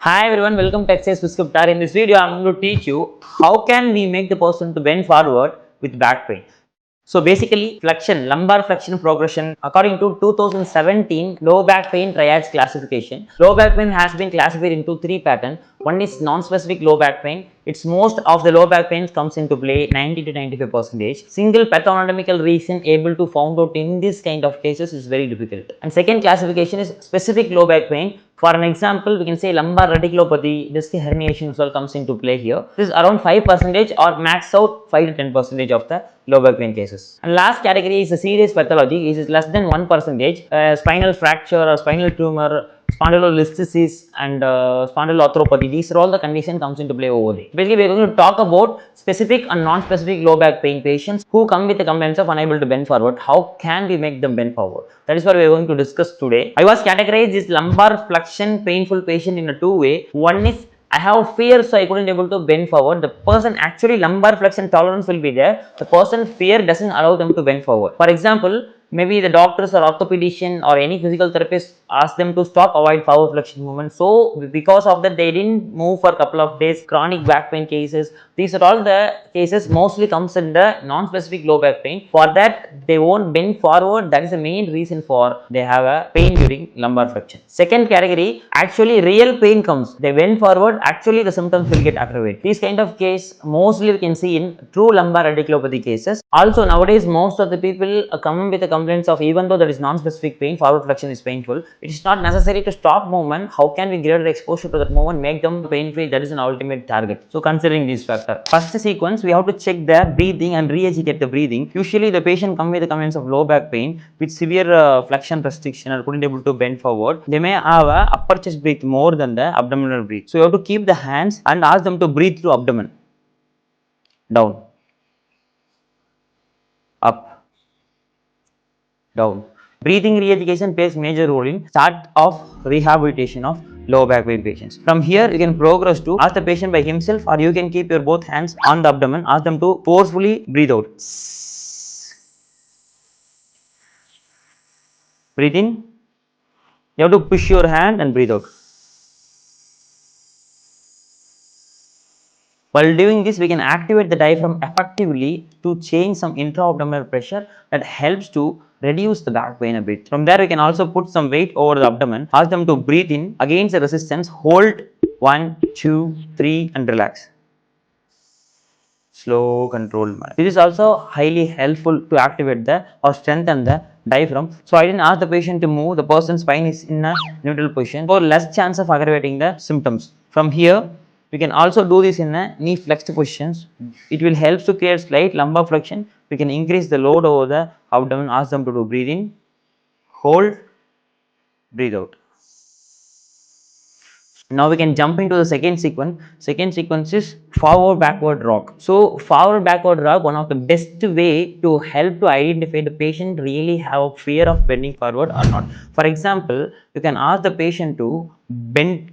Hi everyone, welcome to Exercise with Scriptar. In this video, I'm going to teach you how can we make the person to bend forward with back pain. So basically, flexion, lumbar flexion progression, according to 2017 low back pain triads classification, low back pain has been classified into three patterns. One is non-specific low back pain. It's most of the low back pains comes into play 90 to 95%. Single pathoanatomical reason able to found out in this kind of cases is very difficult. And second classification is specific low back pain. For an example, we can say lumbar radiculopathy, disc herniation as well comes into play here. This is around 5% or max out 5 to 10% of the low back pain cases. And last category is a serious pathology, is less than 1%, spinal fracture or spinal tumor, spondylolisthesis and spondyloarthropathy. These are all the condition comes into play over there. Basically, we are going to talk about specific and non-specific low back pain patients who come with the complaints of unable to bend forward. How can we make them bend forward? That is what we are going to discuss today. I was categorized this lumbar flexion painful patient in a two way. One is I have fear, so I couldn't able to bend forward. The person actually lumbar flexion tolerance will be there. The person fear doesn't allow them to bend forward. For example, maybe the doctors or orthopedician or any physical therapist ask them to stop avoid forward flexion movement. So because of that, they didn't move for a couple of days. Chronic back pain cases. These are all the cases mostly comes in the non-specific low back pain. For that, they won't bend forward. That is the main reason for they have a pain during lumbar flexion. Second category, actually real pain comes. They bend forward. Actually, the symptoms will get aggravated. These kind of case mostly we can see in true lumbar radiculopathy cases. Also nowadays, most of the people come with the complaints of even though there is non-specific pain, forward flexion is painful. It is not necessary to stop movement. How can we get the exposure to that movement, make them pain free? That is an ultimate target. So considering these factors, first sequence we have to check the breathing and re-educate the breathing. Usually the patient come with the complaints of low back pain with severe flexion restriction or couldn't able to bend forward. They may have a upper chest breath more than the abdominal breath. So you have to keep the hands and ask them to breathe through abdomen. Down, up, down. Breathing re-education plays major role in start of rehabilitation of low back pain patients. From here, you can progress to ask the patient by himself, or you can keep your both hands on the abdomen. Ask them to forcefully breathe out. Breathe in. You have to push your hand and breathe out. While doing this, we can activate the diaphragm effectively to change some intra-abdominal pressure that helps to reduce the back pain a bit. From there, we can also put some weight over the abdomen, ask them to breathe in against the resistance, hold 1, 2, 3 and relax. Slow controlled manner. This is also highly helpful to activate the or strengthen the diaphragm. So I didn't ask the patient to move, the person's spine is in a neutral position for less chance of aggravating the symptoms. From here, we can also do this in a knee flexed positions. It will help to create slight lumbar flexion. We can increase the load over the abdomen, ask them to do breathe in, hold, breathe out. Now we can jump into the second sequence. Second sequence is forward backward rock. So forward backward rock, one of the best way to help to identify the patient really have fear of bending forward or not. For example, you can ask the patient to bend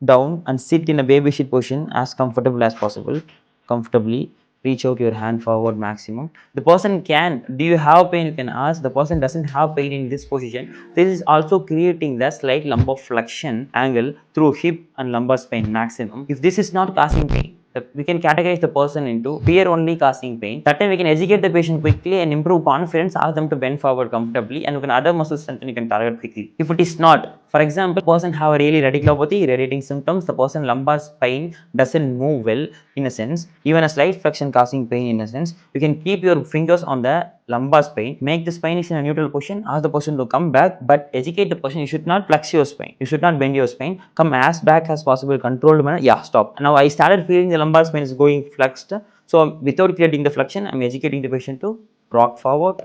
down and sit in a baby seat position as comfortable as possible. Comfortably reach out your hand forward maximum. The person can, do you have pain? You can ask. The person doesn't have pain in this position. This is also creating the slight lumbar flexion angle through hip and lumbar spine maximum. If this is not causing pain, we can categorize the person into fear only causing pain. That time we can educate the patient quickly and improve confidence, ask them to bend forward comfortably, and you can other muscle strength you can target quickly. If it is not, for example, person have a really radiculopathy, radiating symptoms, the person lumbar spine doesn't move well in a sense, even a slight flexion causing pain in a sense, you can keep your fingers on the lumbar spine, make the spine is in a neutral position, ask the person to come back, but educate the person, you should not flex your spine, you should not bend your spine, come as back as possible, controlled manner, yeah, stop. Now I started feeling the lumbar spine is going flexed, so without creating the flexion, I am educating the patient to rock forward,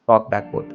rock backward.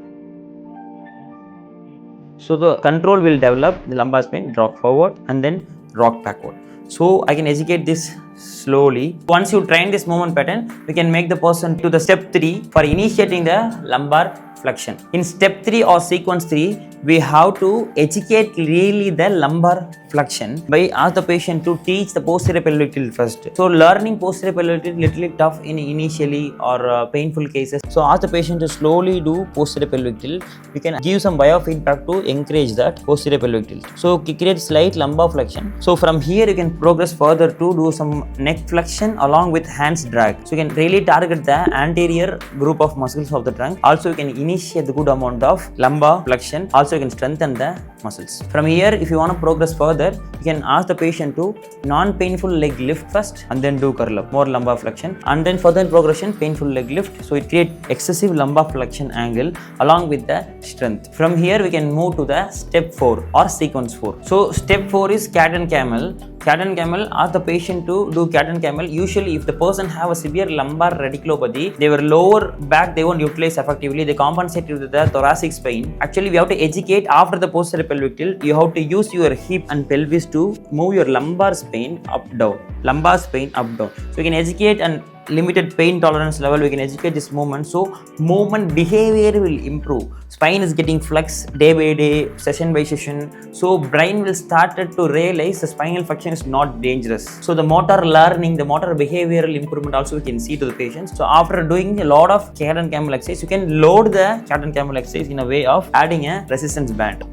So the control will develop the lumbar spine, rock forward and then rock backward. So I can educate this slowly. Once you train this movement pattern, we can make the person to the step 3 for initiating the lumbar flexion. In step 3 or sequence 3, we have to educate really the lumbar flexion by ask the patient to teach the posterior pelvic tilt first. So learning posterior pelvic tilt little tough in initially or painful cases. So ask the patient to slowly do posterior pelvic tilt. We can give some biofeedback to encourage that posterior pelvic tilt. So create slight lumbar flexion. So from here you can progress further to do some neck flexion along with hands drag. So you can really target the anterior group of muscles of the trunk. Also you can initiate the good amount of lumbar flexion. Also you can strengthen the muscles. From here, if you want to progress further, you can ask the patient to non-painful leg lift first and then do curl up, more lumbar flexion, and then further progression, painful leg lift. So it creates excessive lumbar flexion angle along with the strength. From here, we can move to the step 4 or sequence 4. So step 4 is cat and camel. Cat and camel, ask the patient to do cat and camel. Usually if the person have a severe lumbar radiculopathy, their lower back they won't utilize effectively, they compensate with the thoracic spine. Actually we have to educate after the posterior pelvic tilt, you have to use your hip and pelvis to move your lumbar spine up down. Lumbar spine up down. So you can educate and limited pain tolerance level, we can educate this movement. So movement behavior will improve. Spine is getting flexed day by day, session by session. So brain will start to realize the spinal flexion is not dangerous. So the motor learning, the motor behavioral improvement also we can see to the patients. So after doing a lot of cat and camel exercise, you can load the cat and camel exercise in a way of adding a resistance band.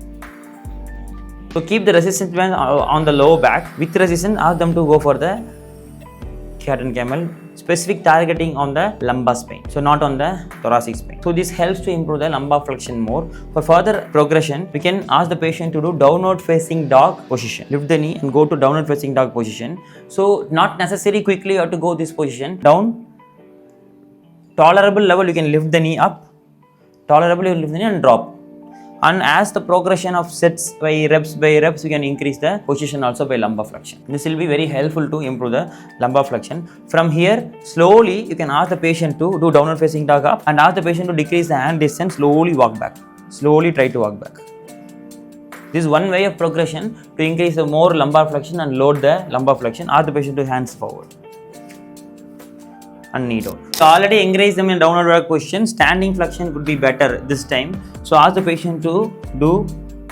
So keep the resistance band on the lower back. With resistance, ask them to go for the cat and camel. Specific targeting on the lumbar spine, so not on the thoracic spine. So this helps to improve the lumbar flexion more. For further progression, we can ask the patient to do downward facing dog position. Lift the knee and go to downward facing dog position. So not necessarily quickly you have to go this position. Down. Tolerable level you can lift the knee up. Tolerable you lift the knee and drop. And as the progression of sets by reps, we can increase the position also by lumbar flexion. This will be very helpful to improve the lumbar flexion. From here, slowly you can ask the patient to do downward facing dog up and ask the patient to decrease the hand distance, slowly walk back. Slowly try to walk back. This is one way of progression to increase the more lumbar flexion and load the lumbar flexion. Ask the patient to hands forward and knee down. So already encourage them in downward dog position. Standing flexion could be better this time. So ask the patient to do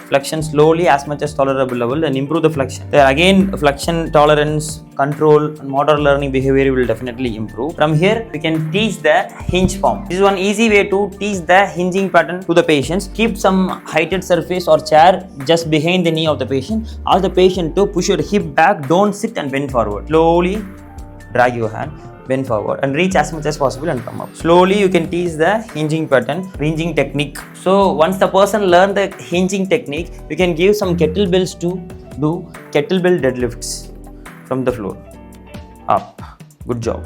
flexion slowly as much as tolerable level and improve the flexion. There again, flexion tolerance, control, and motor learning behavior will definitely improve. From here, we can teach the hinge form. This is one easy way to teach the hinging pattern to the patients. Keep some heighted surface or chair just behind the knee of the patient. Ask the patient to push your hip back, don't sit and bend forward. Slowly drag your hand, bend forward and reach as much as possible and come up. Slowly you can teach the hinging pattern, hinging technique. So once the person learn the hinging technique, we can give some kettlebells to do kettlebell deadlifts from the floor up. Good job.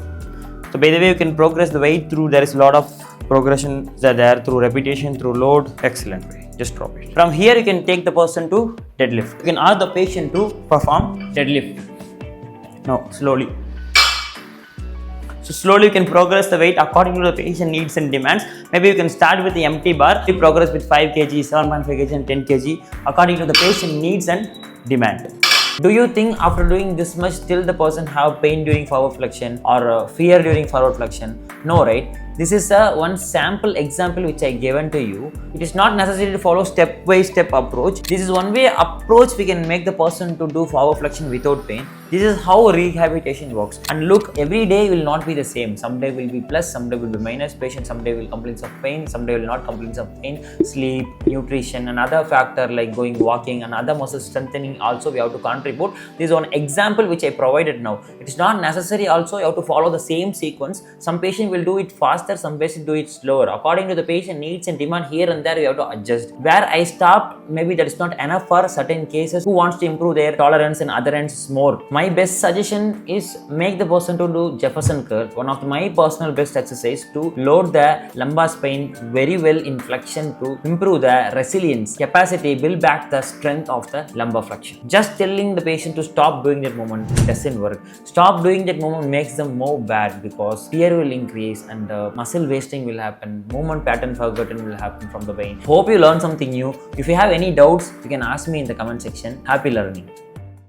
So by the way, you can progress the weight through, there is a lot of progression there through repetition, through load. Excellent way. Just drop it. From here you can take the person to deadlift. You can ask the patient to perform deadlift. Now slowly. So slowly you can progress the weight according to the patient needs and demands. Maybe you can start with the empty bar, you progress with 5 kg, 7.5 kg and 10 kg according to the patient needs and demand. Do you think after doing this much still the person have pain during forward flexion or fear during forward flexion? No, right? This is one sample example which I given to you. It is not necessary to follow step by step approach. This is one way approach we can make the person to do forward flexion without pain. This is how rehabilitation works. And look, every day will not be the same. Some day will be plus, some day will be minus. Patient someday will complain of pain, someday will not complain of pain. Sleep, nutrition, and other factor like going walking and other muscle strengthening also we have to contribute. This is one example which I provided now. It is not necessary also you have to follow the same sequence. Some patient will do it faster, some patient do it slower. According to the patient needs and demand, here and there you have to adjust. Where I stopped, maybe that is not enough for certain cases who wants to improve their tolerance and other ends more. My best suggestion is make the person to do Jefferson curl. One of my personal best exercise to load the lumbar spine very well in flexion to improve the resilience, capacity, build back the strength of the lumbar flexion. Just telling the patient to stop doing that movement doesn't work. Stop doing that movement makes them more bad because fear will increase and muscle wasting will happen, movement pattern forgotten will happen from the brain. Hope you learned something new. If you have any doubts, you can ask me in the comment section. Happy learning.